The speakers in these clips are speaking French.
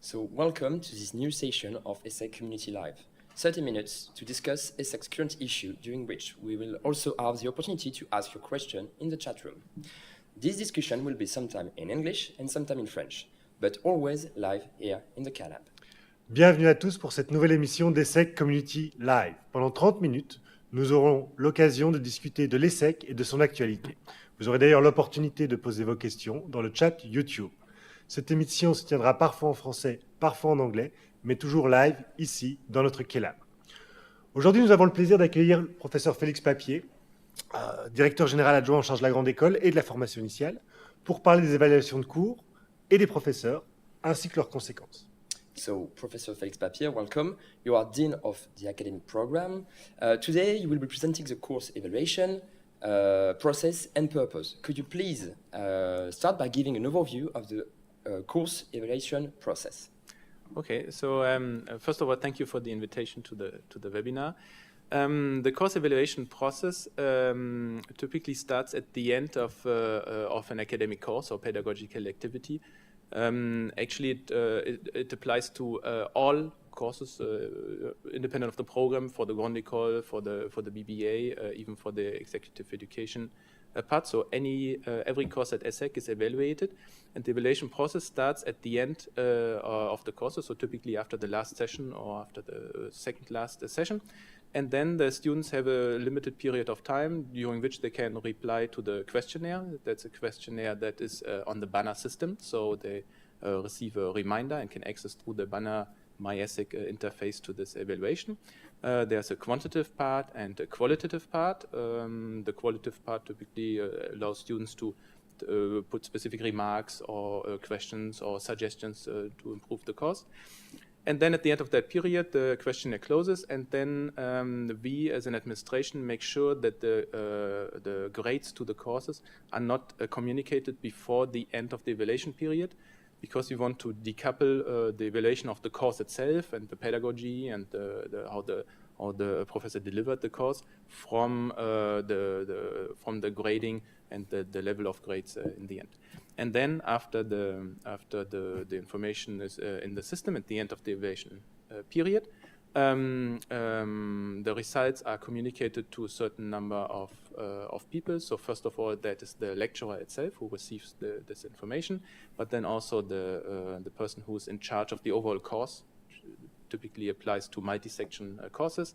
So welcome to this new session of Essec Community Live. 30 minutes to discuss Essec's current issue, during which we will also have the opportunity to ask your question in the chat room. This discussion will be sometime in English and sometime in French, but always live here in the Calab. Bienvenue à tous pour cette nouvelle émission d'Essec Community Live. Pendant 30 minutes, nous aurons l'occasion de discuter de l'Essec et de son actualité. Vous aurez d'ailleurs l'opportunité de poser vos questions dans le chat YouTube. Cette émission se tiendra parfois en français, parfois en anglais, mais toujours live ici, dans notre Calab. Aujourd'hui, nous avons le plaisir d'accueillir le professeur Felix Papier, directeur général adjoint en charge de la grande école et de la formation initiale, pour parler des évaluations de cours et des professeurs, ainsi que leurs conséquences. So, Professor Felix Papier, welcome. You are Dean of the Academic Program. Today, you will be presenting the course evaluation, process and purpose. Could you please start by giving an overview of the course evaluation process? Okay, so first of all, thank you for the invitation to the webinar. The course evaluation process typically starts at the end of an academic course or pedagogical activity. Actually, it applies to all courses, independent of the program, for the Grande École, for the BBA, even for the executive education part. So every course at Essec is evaluated, and the evaluation process starts at the end of the courses, so typically after the last session or after the second last session. And then the students have a limited period of time during which they can reply to the questionnaire. That's a questionnaire that is on the banner system, so they receive a reminder and can access through the banner My Essec interface to this evaluation. There's a quantitative part and a qualitative part. The qualitative part typically allows students to put specific remarks or questions or suggestions to improve the course. And then at the end of that period, the questionnaire closes, and then we, as an administration, make sure that the grades to the courses are not communicated before the end of the evaluation period, because we want to decouple the evaluation of the course itself and the pedagogy and how the professor delivered the course from the grading and the level of grades in the end. And then after the information is in the system at the end of the evaluation period, the results are communicated to a certain number of people. So first of all, that is the lecturer itself who receives this information, but then also the person who is in charge of the overall course, which typically applies to multi-section courses,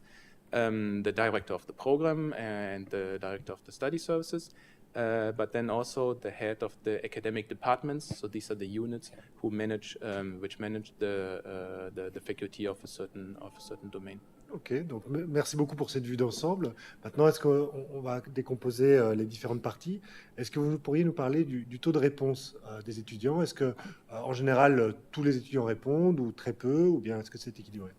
the director of the program and the director of the study services, but then also the head of the academic departments. So these are the units who manage the faculty of a certain domain. Ok, donc merci beaucoup pour cette vue d'ensemble. Maintenant, est-ce qu'on va décomposer les différentes parties? Est-ce que vous pourriez nous parler du taux de réponse des étudiants? Est-ce que, en général, tous les étudiants répondent ou très peu, ou bien est-ce que c'est équilibré?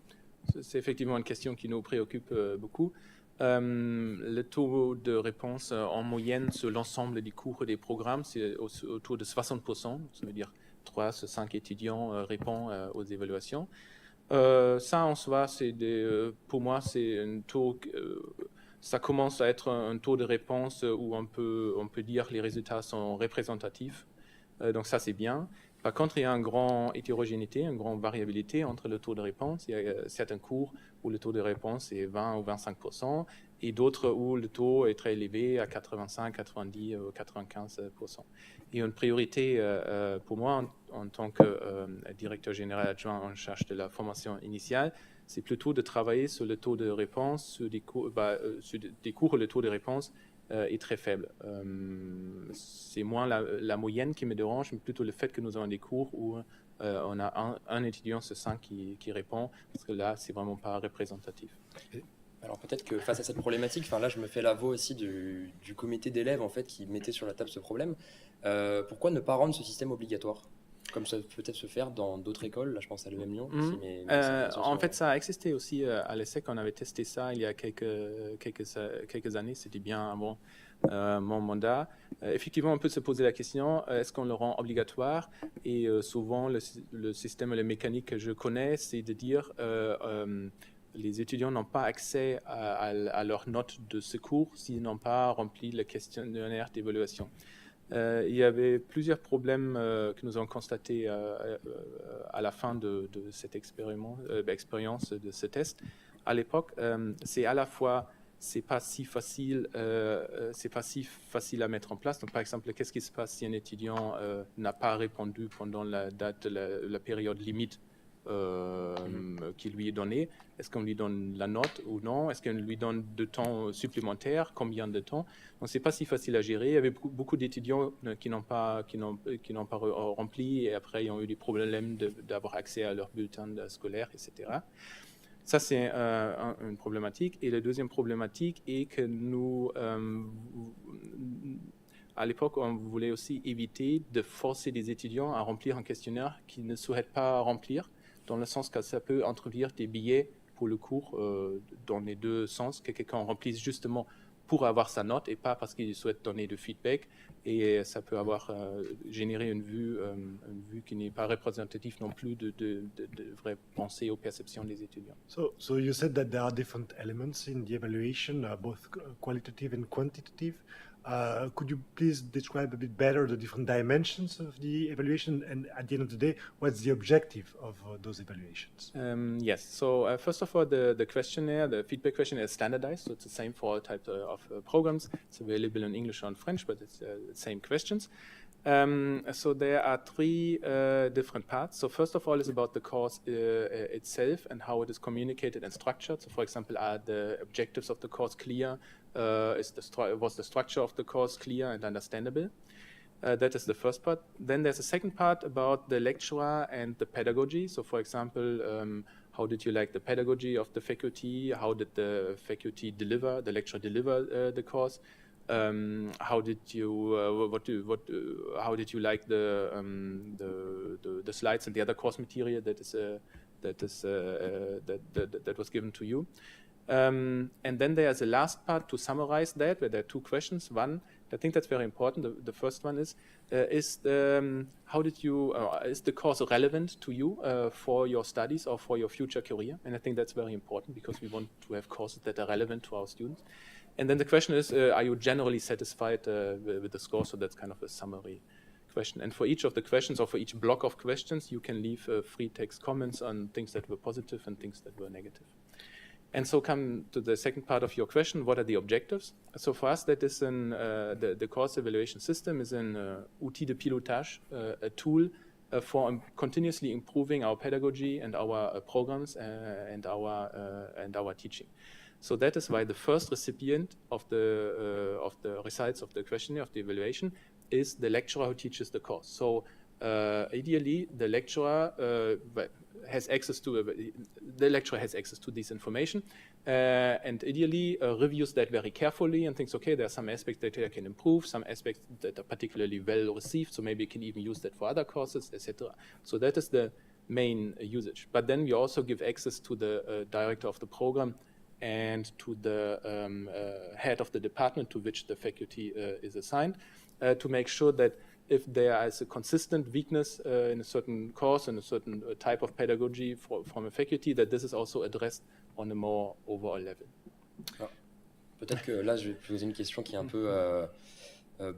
C'est effectivement une question qui nous préoccupe beaucoup. Le taux de réponse en moyenne sur l'ensemble des cours et des programmes, c'est autour de 60%. Ça veut dire 3 sur 5 étudiants répondent aux évaluations. Ça, en soi, pour moi, c'est un taux... ça commence à être un taux de réponse où on peut dire que les résultats sont représentatifs. Donc ça, c'est bien. Par contre, il y a une grande hétérogénéité, une grande variabilité entre le taux de réponse. Il y a certains cours où le taux de réponse est 20 ou 25%, et d'autres où le taux est très élevé à 85, 90 ou 95%. Et une priorité pour moi, en tant que directeur général adjoint en charge de la formation initiale, c'est plutôt de travailler sur le taux de réponse, sur des cours où le taux de réponse est très faible. C'est moins la moyenne qui me dérange, mais plutôt le fait que nous avons des cours où on a un étudiant sur 5 qui répond, parce que là, c'est vraiment pas représentatif. Alors peut-être que face à cette problématique, là je me fais la voix aussi du comité d'élèves en fait, qui mettait sur la table ce problème. Pourquoi ne pas rendre ce système obligatoire ? Comme ça peut peut-être se faire dans d'autres écoles, là je pense à l'EM Lyon. En fait, ça a existé aussi à l'Essec, on avait testé ça il y a quelques années, c'était bien avant mon mandat. Effectivement, on peut se poser la question, est-ce qu'on le rend obligatoire? Et souvent, le système et la mécanique que je connais, c'est de dire les étudiants n'ont pas accès à leurs notes de secours s'ils n'ont pas rempli le questionnaire d'évaluation. Il y avait plusieurs problèmes que nous avons constatés à la fin de cette expérience de ce test. À l'époque, c'est à la fois c'est pas si facile à mettre en place. Donc, par exemple, qu'est-ce qui se passe si un étudiant n'a pas répondu pendant la période limite qui lui est donnée? Est-ce qu'on lui donne la note ou non? Est-ce qu'on lui donne de temps supplémentaire? Combien de temps? Donc, c'est pas si facile à gérer. Il y avait beaucoup d'étudiants qui n'ont pas rempli et après ils ont eu des problèmes d'avoir accès à leur bulletin scolaire, etc. Ça, c'est une problématique. Et la deuxième problématique est que nous, à l'époque, on voulait aussi éviter de forcer les étudiants à remplir un questionnaire qu'ils ne souhaitent pas remplir, dans le sens que ça peut introduire des biais pour le cours dans les deux sens, que quelqu'un remplisse justement pour avoir sa note et pas parce qu'il souhaite donner du feedback. Et ça peut avoir généré une vue qui n'est pas représentative non plus de vraies pensées aux perceptions des étudiants. So you said that there are different elements in the evaluation, both qualitative and quantitative. Could you please describe a bit better the different dimensions of the evaluation, and at the end of the day, what's the objective of those evaluations? Yes, so first of all, the questionnaire, the feedback questionnaire is standardized, so it's the same for all types of programs. It's available in English or in French, but it's the same questions. So there are three different parts. So first of all is about the course itself and how it is communicated and structured. So for example, are the objectives of the course clear? Was the structure of the course clear and understandable? That is the first part. Then there's a second part about the lecturer and the pedagogy. So for example, how did you like the pedagogy of the faculty? How did the faculty deliver, the lecturer deliver the course? How did you how did you like the slides and the other course material that was given to you? And then there's a last part to summarize that, where there are two questions. One, I think that's very important. The first one is the course relevant to you for your studies or for your future career? And I think that's very important because we want to have courses that are relevant to our students. And then the question is, are you generally satisfied with the score? So that's kind of a summary question. And for each of the questions, or for each block of questions, you can leave free text comments on things that were positive and things that were negative. And so come to the second part of your question, what are the objectives? So for us, that is the course evaluation system is an outil de pilotage, a tool for continuously improving our pedagogy and our programs and our teaching. So that is why the first recipient of the results of the questionnaire, of the evaluation, is the lecturer who teaches the course. So ideally, the lecturer has access to this information, and ideally reviews that very carefully and thinks, okay, there are some aspects that I can improve, some aspects that are particularly well received, so maybe I can even use that for other courses, etc. So that is the main usage. But then we also give access to the director of the program and to the head of the department to which the faculty is assigned, to make sure that if there is a consistent weakness in a certain course and a certain type of pedagogy from a faculty, that this is also addressed on a more overall level. Ah, peut-être que là, je vais poser une question qui est un peu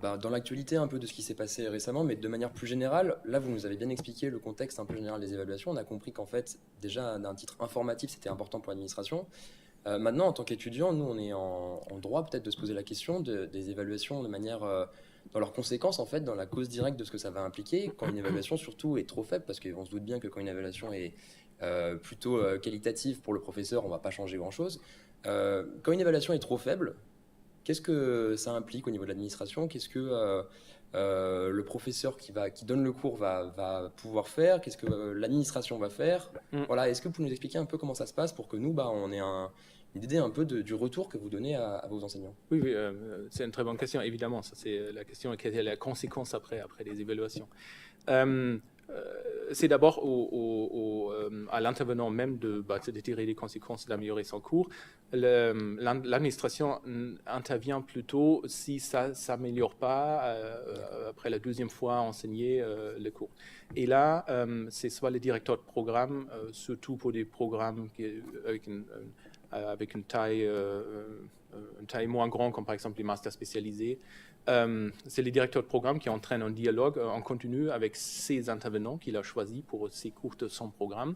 dans l'actualité un peu de ce qui s'est passé récemment, mais de manière plus générale. Là, vous nous avez bien expliqué le contexte un peu général des évaluations. On a compris qu'en fait, déjà, d'un titre informatif, c'était important pour l'administration. Maintenant, en tant qu'étudiant, nous, on est en droit peut-être de se poser la question des évaluations de manière, dans leurs conséquences, en fait, dans la cause directe de ce que ça va impliquer, quand une évaluation, surtout, est trop faible, parce qu'on se doute bien que quand une évaluation est plutôt qualitative pour le professeur, on ne va pas changer grand-chose. Quand une évaluation est trop faible, qu'est-ce que ça implique au niveau de l'administration? Qu'est-ce que le professeur qui donne le cours va pouvoir faire? Qu'est-ce que l'administration va faire? Voilà, est-ce que vous pouvez nous expliquer un peu comment ça se passe pour que nous, on ait une idée un peu du retour que vous donnez à vos enseignants? Oui, c'est une très bonne question, évidemment. Ça, c'est la question quelle est la conséquence après les évaluations. C'est d'abord à l'intervenant même de tirer les conséquences, d'améliorer son cours. L'administration intervient plutôt si ça ne s'améliore pas après la deuxième fois enseigner le cours. Et là, c'est soit le directeur de programme, surtout pour des programmes avec une taille moins grande, comme par exemple les masters spécialisés, C'est le directeur de programme qui entraîne un dialogue en continu avec ses intervenants qu'il a choisis pour ces cours de son programme,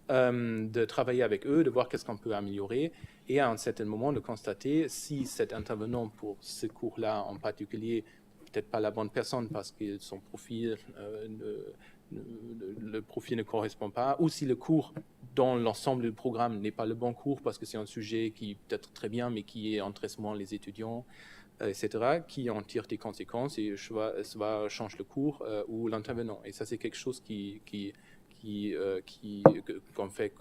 de travailler avec eux, de voir qu'est-ce qu'on peut améliorer et à un certain moment de constater si cet intervenant pour ce cours-là en particulier peut-être pas la bonne personne parce que son profil, le profil ne correspond pas, ou si le cours dans l'ensemble du programme n'est pas le bon cours parce que c'est un sujet qui peut être très bien mais qui intéresse moins les étudiants, etc., qui en tire des conséquences et soit change le cours ou l'intervenant. Et ça, c'est quelque chose qu'on fait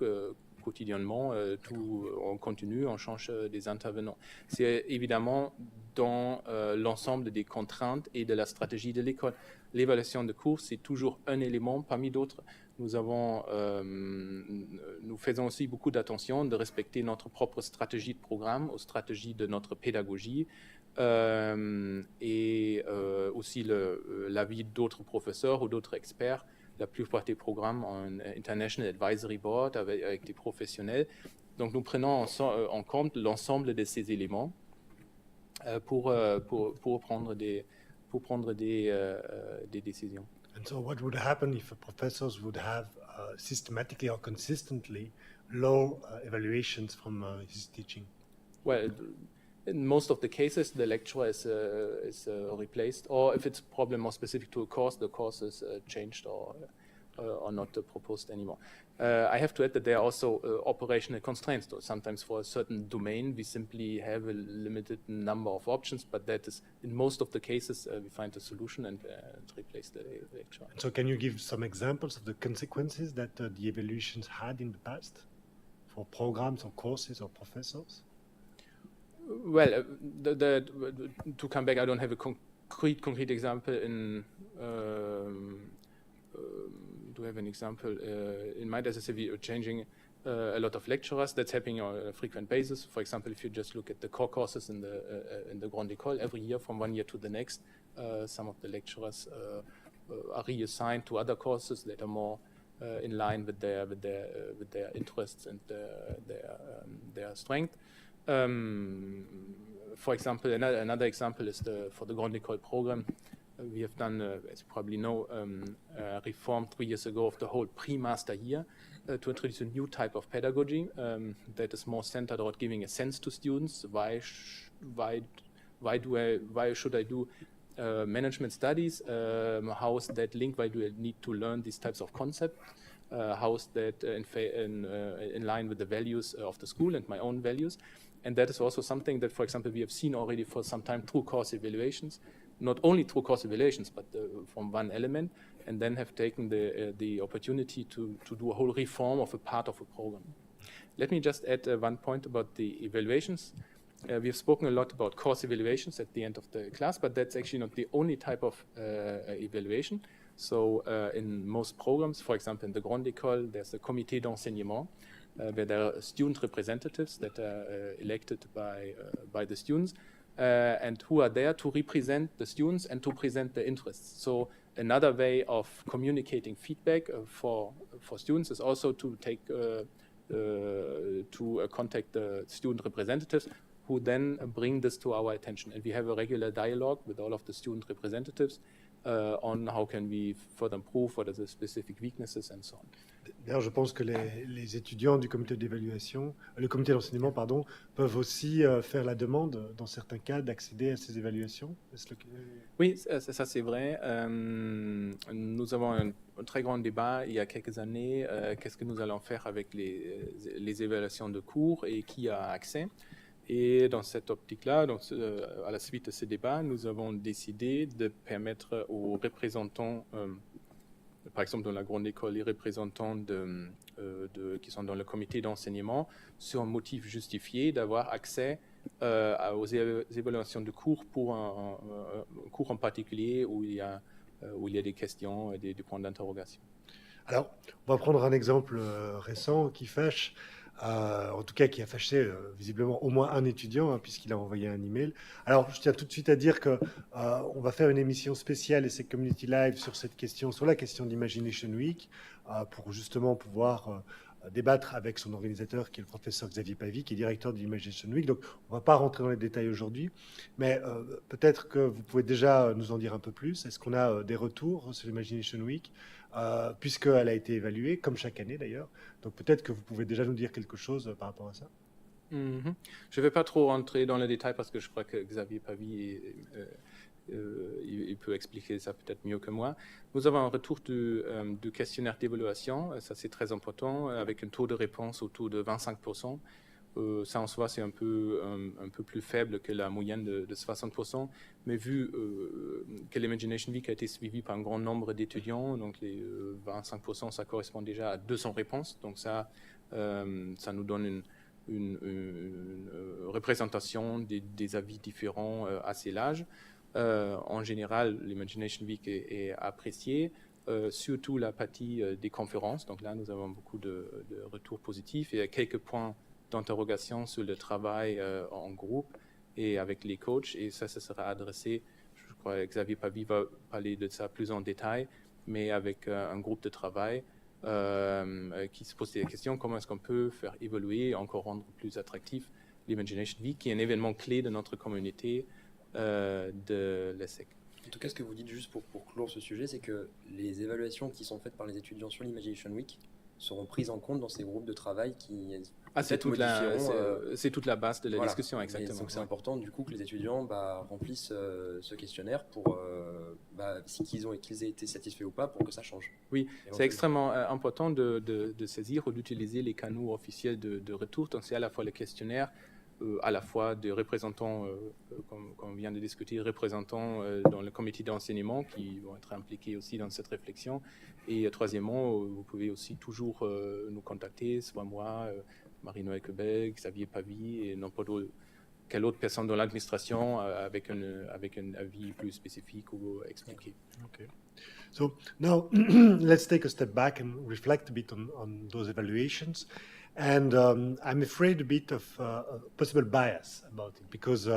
quotidiennement, tout en continu, on change des intervenants. C'est évidemment dans l'ensemble des contraintes et de la stratégie de l'école. L'évaluation de cours, c'est toujours un élément parmi d'autres. Nous faisons aussi beaucoup d'attention de respecter notre propre stratégie de programme, aux stratégies de notre pédagogie, et aussi l'avis d'autres professeurs ou d'autres experts. La plupart des programmes ont un International Advisory Board avec des professionnels. Donc nous prenons en compte l'ensemble de ces éléments pour prendre des décisions. And so what would happen if professors would have systematically or consistently low evaluations from his teaching? Well, in most of the cases, the lecturer is replaced, or if it's a problem more specific to a course, the course is changed or not proposed anymore. I have to add that there are also operational constraints. So sometimes for a certain domain, we simply have a limited number of options, but that is, in most of the cases, we find a solution and replace the lecturer. So can you give some examples of the consequences that the evaluations had in the past for programs or courses or professors? Well, to come back, I don't have a concrete example in. Do have an example in mind? As I said, we are changing a lot of lecturers. That's happening on a frequent basis. For example, if you just look at the core courses in the Grande École, every year from one year to the next, some of the lecturers are reassigned to other courses that are more in line with their interests and their strength. For example, another example is for the Grande École program. We have done, as you probably know, a reform 3 years ago of the whole pre-master year to introduce a new type of pedagogy that is more centered on giving a sense to students. Why should I do management studies? How is that linked? Why do I need to learn these types of concepts? How is that in line with the values of the school and my own values? And that is also something that, for example, we have seen already for some time through course evaluations, not only through course evaluations, but from one element, and then have taken the opportunity to do a whole reform of a part of a program. Let me just add one point about the evaluations. We have spoken a lot about course evaluations at the end of the class, but that's actually not the only type of evaluation. So in most programs, for example, in the Grande École, there's a comité d'enseignement, where there are student representatives that are elected by the students and who are there to represent the students and to present their interests. So another way of communicating feedback for students is also to take contact the student representatives who then bring this to our attention. And we have a regular dialogue with all of the student representatives on how can we further improve, what are the specific weaknesses and so on. D'ailleurs, je pense que les étudiants du comité d'évaluation, le comité d'enseignement, pardon, peuvent aussi faire la demande, dans certains cas, d'accéder à ces évaluations. Oui, ça c'est vrai. Nous avons un très grand débat il y a quelques années. Qu'est-ce que nous allons faire avec les évaluations de cours et qui a accès? Et dans cette optique-là, à la suite de ce débat, nous avons décidé de permettre aux représentants, par exemple dans la Grande École, les représentants qui sont dans le comité d'enseignement, sur un motif justifié, d'avoir accès aux évaluations de cours pour un cours en particulier où il y a des questions et des points d'interrogation. Alors, on va prendre un exemple récent qui fâche. En tout cas qui a fâché visiblement au moins un étudiant, puisqu'il a envoyé un email. Alors, je tiens tout de suite à dire que on va faire une émission spéciale Essec Community Live sur cette question, sur la question d'Imagination Week, pour justement pouvoir débattre avec son organisateur, qui est le professeur Xavier Pavie, qui est directeur de l'Imagination Week. Donc, on ne va pas rentrer dans les détails aujourd'hui, mais peut-être que vous pouvez déjà nous en dire un peu plus. Est-ce qu'on a des retours sur l'Imagination Week, puisqu'elle a été évaluée, comme chaque année d'ailleurs. Donc, peut-être que vous pouvez déjà nous dire quelque chose par rapport à ça. Je ne vais pas trop rentrer dans les détails parce que je crois que Xavier Pavie il peut expliquer ça peut-être mieux que moi. Nous avons un retour du questionnaire d'évaluation, ça c'est très important, avec un taux de réponse autour de 25%. Ça en soi c'est un peu plus faible que la moyenne de 60%, mais vu que l'Imagination Week a été suivi par un grand nombre d'étudiants, donc les 25% ça correspond déjà à 200 réponses, donc ça nous donne une représentation des avis différents assez large. En général, l'Imagination Week est appréciée, surtout la partie des conférences. Donc là, nous avons beaucoup de retours positifs et quelques points d'interrogation sur le travail en groupe et avec les coachs. Et ça sera adressé, je crois que Xavier Pavie va parler de ça plus en détail, mais avec un groupe de travail qui se pose des questions. Comment est-ce qu'on peut faire évoluer et encore rendre plus attractif l'Imagination Week, qui est un événement clé de notre communauté de l'Essec. En tout cas, ce que vous dites juste pour clore ce sujet, c'est que les évaluations qui sont faites par les étudiants sur l'Imagination Week seront prises en compte dans ces groupes de travail qui c'est toute la base de la discussion, exactement. Et donc c'est important du coup que les étudiants remplissent ce questionnaire pour qu'ils aient été satisfaits ou pas pour que ça change. Oui, c'est extrêmement important de saisir ou d'utiliser les canaux officiels de retour. Donc c'est à la fois le questionnaire, à la fois des représentants, comme on vient de discuter, représentants dans le comité d'enseignement qui vont être impliqués aussi dans cette réflexion. Et troisièmement, vous pouvez aussi toujours nous contacter, soit moi, Marie-Noël Quebec, Xavier Pavie et n'importe quelle autre personne dans l'administration avec un avis plus spécifique ou expliqué. Okay. So now let's take a step back and reflect a bit on those evaluations. And I'm afraid a bit of possible bias about it because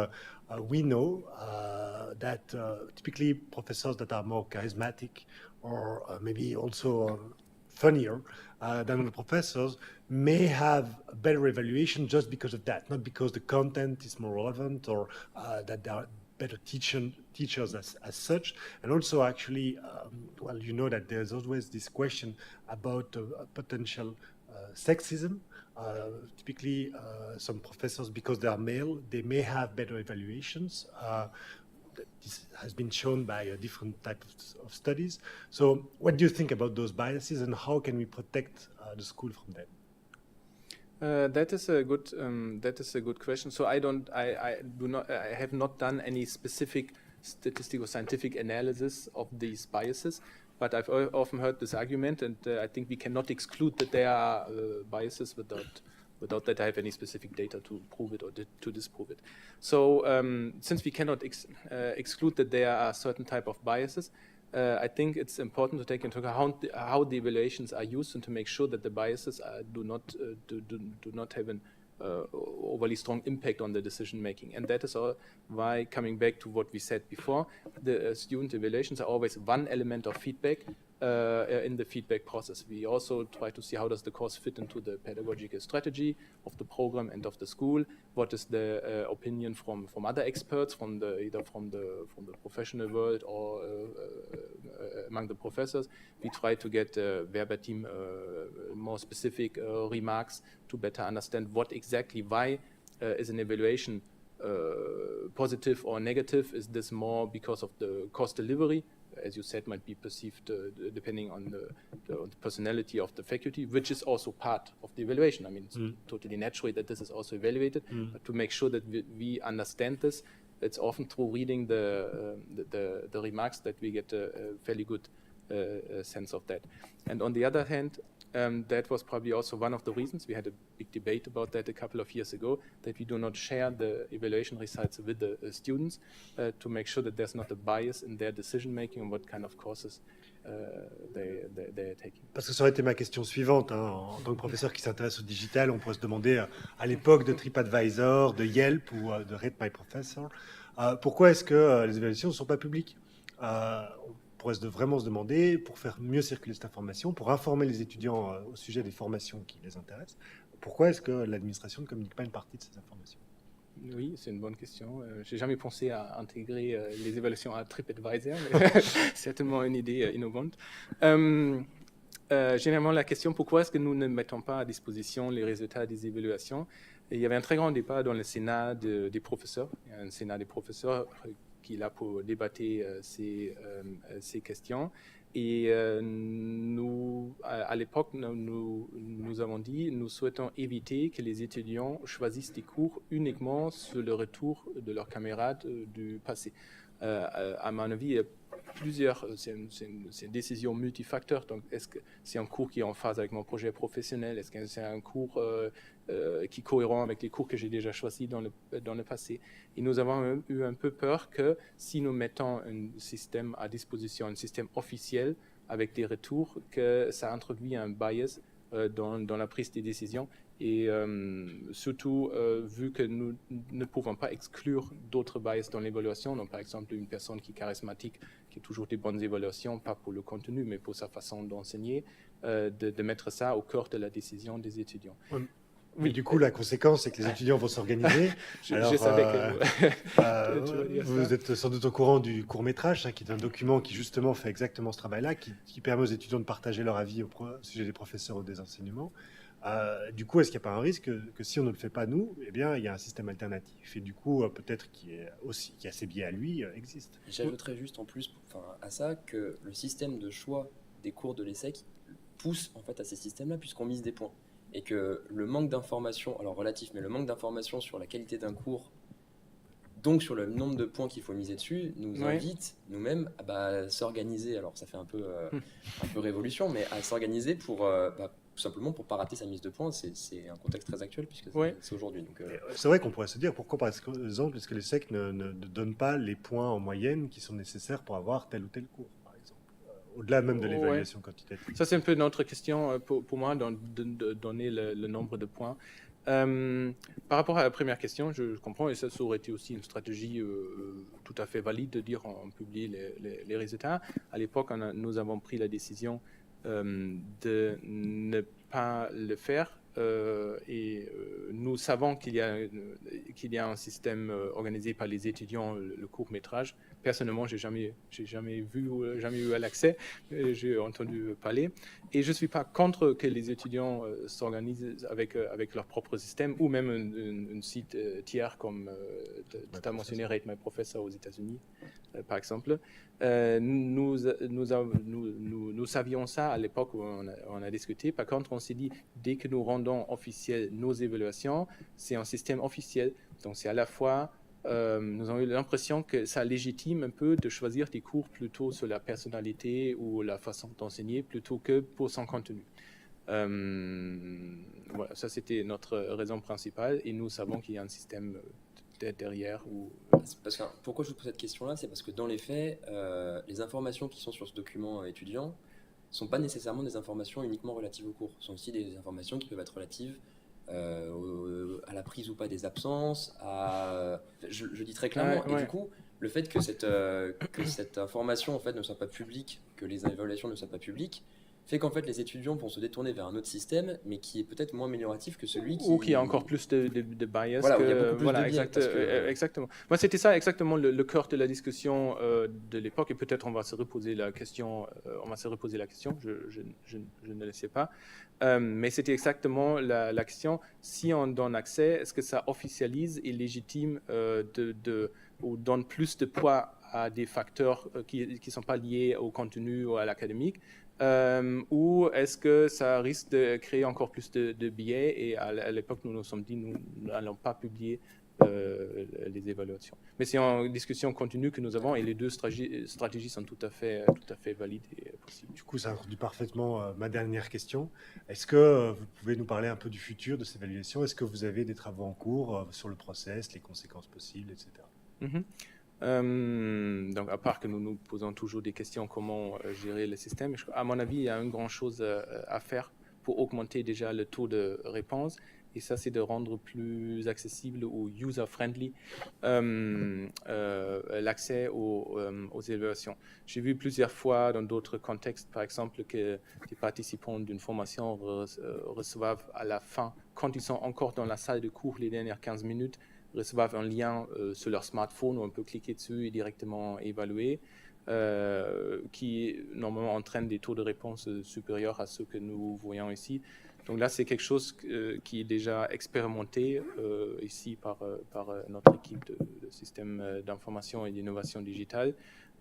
we know that typically professors that are more charismatic or maybe also funnier than the professors may have a better evaluation just because of that, not because the content is more relevant or that they are better teachers as such. And also actually, well, you know that there's always this question about potential sexism. Typically, some professors, because they are male, they may have better evaluations. This has been shown by different types of studies. So what do you think about those biases and how can we protect the school from them? That is a good question. So I have not done any specific statistical scientific analysis of these biases, but I've often heard this argument, and I think we cannot exclude that there are biases without that I have any specific data to prove it or to disprove it. So since we cannot exclude that there are certain type of biases, I think it's important to take into account how the evaluations are used and to make sure that the biases do not have an overly strong impact on the decision making. And that is why, coming back to what we said before, the student evaluations are always one element of feedback in the feedback process. We also try to see how does the course fit into the pedagogical strategy of the program and of the school. What is the opinion from other experts, either from the professional world or among the professors. We try to get verbatim more specific remarks to better understand what exactly, why is an evaluation positive or negative. Is this more because of the course delivery? As you said, might be perceived depending on the personality of the faculty, which is also part of the evaluation. I mean, it's totally natural that this is also evaluated, but to make sure that we understand this, it's often through reading the remarks that we get a fairly good sense of that. And on the other hand, that was probably also one of the reasons we had a big debate about that a couple of years ago, that we do not share the evaluation results with the students to make sure that there's not a bias in their decision making and what kind of courses they are taking. Parce que ça aurait été ma question suivante. En tant que professeur qui s'intéresse au digital, on pourrait se demander à l'époque de TripAdvisor, de Yelp ou de Rate My Professor, pourquoi est-ce que les évaluations ne sont pas publiques? pourrait vraiment se demander, pour faire mieux circuler cette information, pour informer les étudiants au sujet des formations qui les intéressent, pourquoi est-ce que l'administration ne communique pas une partie de ces informations? Oui, c'est une bonne question. Je n'ai jamais pensé à intégrer les évaluations à TripAdvisor, mais c'est certainement une idée innovante. Généralement, la question, pourquoi est-ce que nous ne mettons pas à disposition les résultats des évaluations? Et il y avait un très grand débat dans le Sénat des professeurs. Il y a un Sénat des professeurs qui est là pour débattre ces questions. Et nous, à l'époque, nous avons dit, nous souhaitons éviter que les étudiants choisissent des cours uniquement sur le retour de leurs camarades du passé. À mon avis, il y a plusieurs, c'est une décision multifacteur. Donc, est-ce que c'est un cours qui est en phase avec mon projet professionnel? Est-ce que c'est un cours qui est cohérent avec les cours que j'ai déjà choisis dans le passé? Et nous avons eu un peu peur que si nous mettons un système à disposition, un système officiel avec des retours, que ça introduit un bias dans la prise des décisions. Et surtout, vu que nous ne pouvons pas exclure d'autres bias dans l'évaluation, donc par exemple une personne qui est charismatique, qui a toujours des bonnes évaluations, pas pour le contenu, mais pour sa façon d'enseigner, de mettre ça au cœur de la décision des étudiants. Oui, du coup, la conséquence, c'est que les étudiants vont s'organiser. Je savais que vous êtes sans doute au courant du court-métrage, qui est un document qui justement fait exactement ce travail-là, qui permet aux étudiants de partager leur avis au sujet des professeurs ou des enseignements. Du coup, est-ce qu'il n'y a pas un risque que si on ne le fait pas nous, eh bien, il y a un système alternatif et du coup, peut-être qui a ses biais à lui, existe. J'ajouterais juste en plus à ça que le système de choix des cours de l'Essec pousse en fait à ces systèmes-là puisqu'on mise des points et que le manque d'informations, alors relatif, mais le manque d'informations sur la qualité d'un cours, donc sur le nombre de points qu'il faut miser dessus, nous invite nous-mêmes à s'organiser. Alors ça fait un peu révolution, mais à s'organiser pour tout simplement pour ne pas rater sa mise de points. C'est un contexte très actuel puisque c'est aujourd'hui. C'est vrai qu'on pourrait se dire pourquoi par exemple est-ce que l'Essec ne donne pas les points en moyenne qui sont nécessaires pour avoir tel ou tel cours, par exemple, au-delà même de l'évaluation quantitative. Ça c'est un peu une autre question pour moi de donner le nombre de points. Par rapport à la première question, je comprends, et ça aurait été aussi une stratégie tout à fait valide de dire on publie les résultats. À l'époque, nous avons pris la décision de ne pas le faire et nous savons qu'il y a un système organisé par les étudiants, le court-métrage. Personnellement, j'ai jamais vu, jamais eu l'accès. J'ai entendu parler. Et je ne suis pas contre que les étudiants s'organisent avec leur propre système ou même un site tiers comme tu as mentionné Rate My Professor aux États-Unis, par exemple. Nous savions ça à l'époque où on a discuté. Par contre, on s'est dit, dès que nous rendons officielles nos évaluations, c'est un système officiel. Donc, c'est à la fois... nous avons eu l'impression que ça légitime un peu de choisir des cours plutôt sur la personnalité ou la façon d'enseigner plutôt que pour son contenu. Voilà, ça c'était notre raison principale et nous savons qu'il y a un système derrière. Pourquoi je vous pose cette question-là, c'est parce que dans les faits, les informations qui sont sur ce document étudiant ne sont pas nécessairement des informations uniquement relatives au cours. Ce sont aussi des informations qui peuvent être relatives à la prise ou pas des absences, je dis très clairement, et du coup, le fait que cette information en fait ne soit pas publique, que les évaluations ne soient pas publiques, fait qu'en fait les étudiants vont se détourner vers un autre système, mais qui est peut-être moins amélioratif que celui qui... Ou qui a encore plus de bias. Voilà, il y a beaucoup plus de biais. Exactement. Moi, c'était ça exactement le cœur de la discussion de l'époque, et peut-être on va se reposer la question, je ne le sais pas. Mais c'était exactement la question, si on donne accès, est-ce que ça officialise et légitime ou donne plus de poids à des facteurs qui ne sont pas liés au contenu ou à l'académique, ou est-ce que ça risque de créer encore plus de biais, et à l'époque nous nous sommes dit nous n'allons pas publier les évaluations. Mais c'est en discussion continue que nous avons, et les deux stratégies sont tout à fait valides et possibles. Du coup, ça introduit parfaitement ma dernière question. Est-ce que vous pouvez nous parler un peu du futur de ces évaluations? Est-ce que vous avez des travaux en cours sur le process, les conséquences possibles, etc. Donc, à part que nous nous posons toujours des questions comment gérer le système, à mon avis, il y a une grande chose à faire pour augmenter déjà le taux de réponse. Et ça, c'est de rendre plus accessible ou user-friendly l'accès aux évaluations. J'ai vu plusieurs fois dans d'autres contextes, par exemple, que des participants d'une formation reçoivent à la fin, quand ils sont encore dans la salle de cours les dernières 15 minutes, reçoivent un lien sur leur smartphone où on peut cliquer dessus et directement évaluer, qui normalement entraîne des taux de réponse supérieurs à ceux que nous voyons ici. Donc là, c'est quelque chose qui est déjà expérimenté ici par notre équipe de système d'information et d'innovation digitale.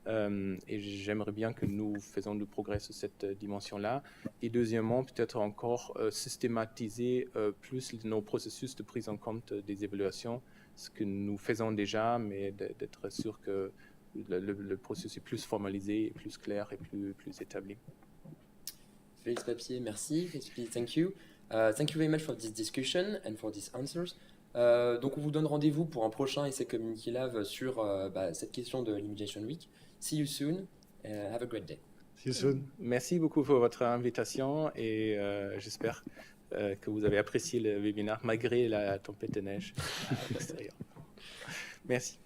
Et j'aimerais bien que nous fassions du progrès sur cette dimension-là. Et deuxièmement, peut-être encore systématiser plus nos processus de prise en compte des évaluations, ce que nous faisons déjà, mais d'être sûr que le processus est plus formalisé, et plus clair et plus établi. Felix Papier, merci. Felix Papier, thank you. Thank you very much for this discussion and for these answers. Donc on vous donne rendez-vous pour un prochain Essec Community Lab sur cette question de l'Immigration Week. See you soon. Have a great day. See you soon. Merci beaucoup pour votre invitation et j'espère que vous avez apprécié le webinaire malgré la tempête de neige à l'extérieur. Merci.